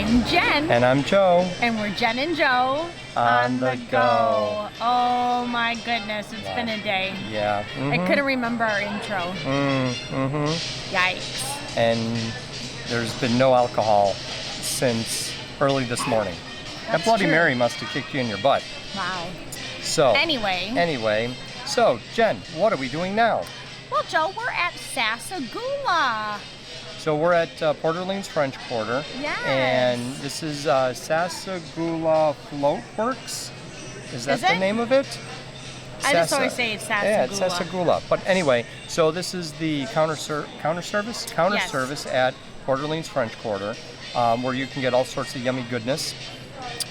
I'm Jen. And I'm Joe. And we're Jen and Joe On the go. Oh my goodness, it's been a day. Yeah. I couldn't remember our intro. Yikes. And there's been no alcohol since early this morning. That's That Bloody true. Mary must have kicked you in your butt. Wow. So, Anyway. So, Jen, what are we doing now? Well, Joe, we're at Sassagoula. So we're at Porterlean's French Quarter. Yes. And this is Sassagoula Float Works. Is that the name of it? I just always say it's Sassagoula. Yeah, it's Sassagoula. But anyway, so this is the counter service at Porterlean's French Quarter, where you can get all sorts of yummy goodness.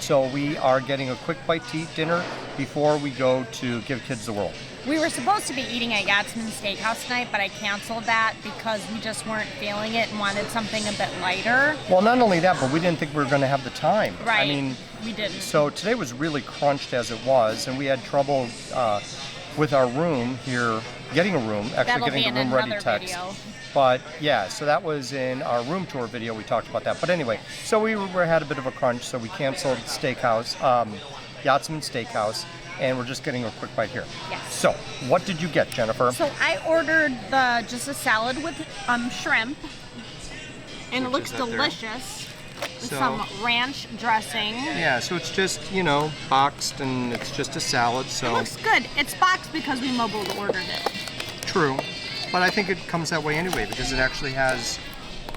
So we are getting a quick bite to eat dinner before we go to Give Kids the World. We were supposed to be eating at Yachtsman Steakhouse tonight, but I canceled that because we just weren't feeling it and wanted something a bit lighter. Well, not only that, but we didn't think we were going to have the time. Right. I mean, we didn't. So today was really crunched as it was, and we had trouble with our room here, getting a room, getting the room ready text. Video. But yeah, so that was in our room tour video. We talked about that. But anyway, so we had a bit of a crunch, so we canceled Yachtsman Steakhouse, and we're just getting a quick bite here. Yes. So, what did you get, Jennifer? So I ordered just a salad with shrimp, and it looks delicious. With some ranch dressing. Yeah, so it's just, boxed, and it's just a salad, so... It looks good. It's boxed because we mobile ordered it. True. But I think it comes that way anyway, because it actually has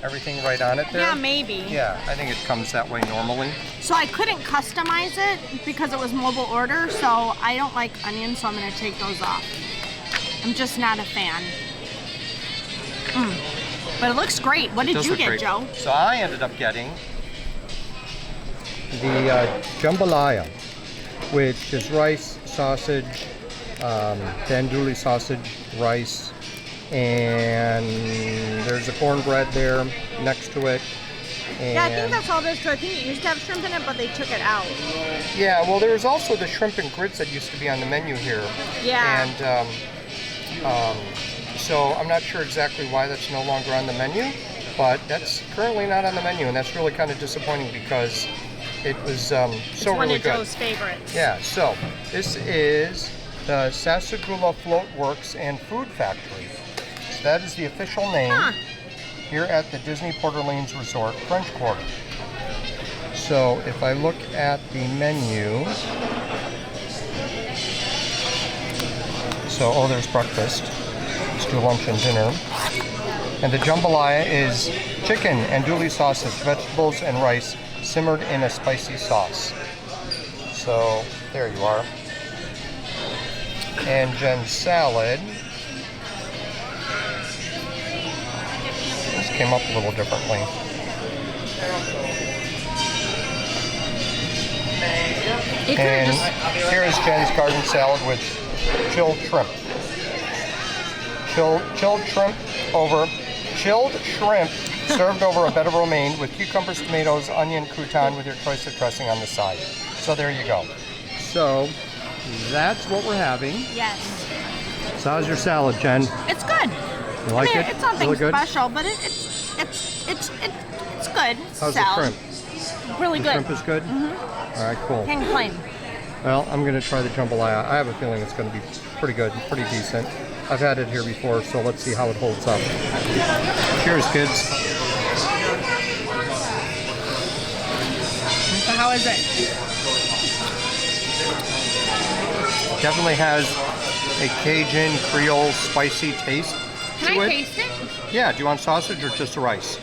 everything right on it there. Yeah, maybe. Yeah, I think it comes that way normally. So I couldn't customize it because it was mobile order, so I don't like onions, so I'm going to take those off. I'm just not a fan. But it looks great. What did you get, Joe? So I ended up getting the jambalaya, which is rice, sausage, tandoori sausage, rice, and there's a cornbread there next to it. And yeah, I think that's all there's to it. I think it used to have shrimp in it, but they took it out. Yeah, well, there was also the shrimp and grits that used to be on the menu here. Yeah. And so I'm not sure exactly why that's no longer on the menu, but that's currently not on the menu, and that's really kind of disappointing because it was so really good. It's one of Joe's favorites. Yeah, so this is the Sassagoula Float Works and Food Factory. So that is the official name here at the Disney Porterlean's Resort French Quarter. So if I look at the menu, so there's breakfast. Let's do lunch and dinner. And the jambalaya is chicken, andouille sausage, vegetables, and rice simmered in a spicy sauce. So there you are. And Jen's salad. This came up a little differently. And here is Jen's garden salad with chilled shrimp. Chilled shrimp served over a bed of romaine with cucumbers, tomatoes, onion, crouton with your choice of dressing on the side. So there you go. So that's what we're having. Yes. So how's your salad, Jen? It's good. You like it? It's nothing really good? special, but it's good. It's how's salad. the shrimp? Really good. Shrimp is good? All right, cool. Can't complain. Well, I'm going to try the jambalaya. I have a feeling it's going to be pretty good, pretty decent. I've had it here before, so let's see how it holds up. Cheers, kids. So how is it? Definitely has a Cajun Creole spicy taste Can to I it. taste it? Yeah, do you want sausage or just the rice?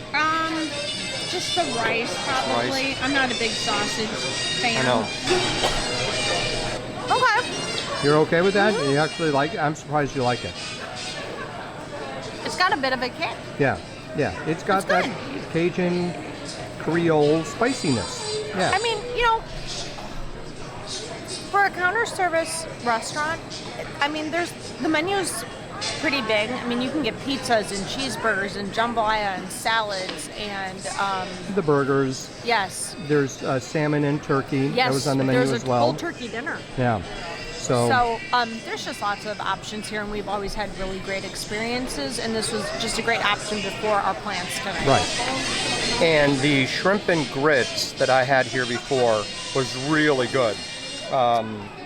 Just the rice, probably. Rice. I'm not a big sausage fan. I know. Okay. You're okay with that? You actually like it? I'm surprised you like it. It's got a bit of a kick. Yeah. It's got that Cajun Creole spiciness. Yeah. I mean, for a counter service restaurant, the menu's pretty big. I mean, you can get pizzas and cheeseburgers and jambalaya and salads and the burgers. Yes. There's salmon and turkey. Yes. That was on the menu there's as well. a cold turkey dinner. Yeah. So there's just lots of options here, and we've always had really great experiences, and this was just a great option before our plans tonight. right. And the shrimp and grits that I had here before was really good.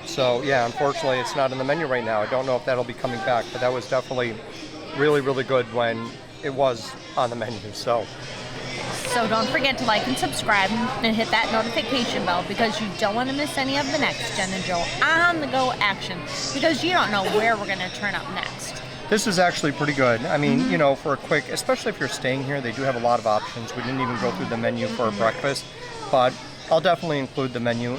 So yeah, unfortunately it's not in the menu right now. I don't know if that'll be coming back, but that was definitely really, really good when it was on the menu. So don't forget to like and subscribe and hit that notification bell because you don't want to miss any of the next Jen and Joe on the go action because you don't know where we're going to turn up next. this is actually pretty good. I mean, you know, for a quick, especially if you're staying here, they do have a lot of options. We didn't even go through the menu for breakfast, but I'll definitely include the menu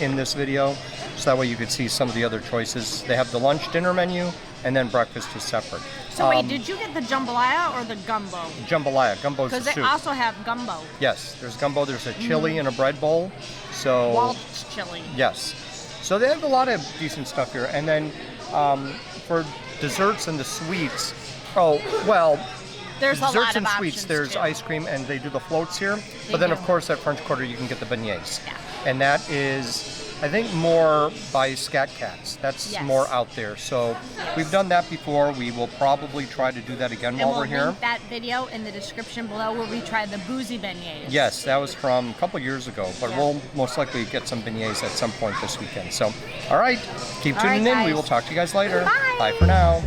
in this video so that way you could see some of the other choices. They have the lunch dinner menu and then breakfast is separate. So wait, did you get the jambalaya or the gumbo? Jambalaya. Gumbo's the Because soup. they also have gumbo. Yes, there's gumbo. There's a chili in a bread bowl. So Waltz chili. yes. So they have a lot of decent stuff here. And then for desserts and the sweets, There's a desserts lot of and options sweets, there's too. ice cream and they do the floats here. But then of do. course at French Quarter you can get the beignets. Yeah. And that is, I think, more by Scat Cats. That's Yes. more out there. So we've done that before. We will probably try to do that again And while we'll we're here. link that video in the description below where we tried the boozy beignets. Yes, that was from a couple years ago, but Yeah. we'll most likely get some beignets at some point this weekend. So, all right, keep All tuning right, in. We guys. will talk to you guys later. Bye. Bye for now.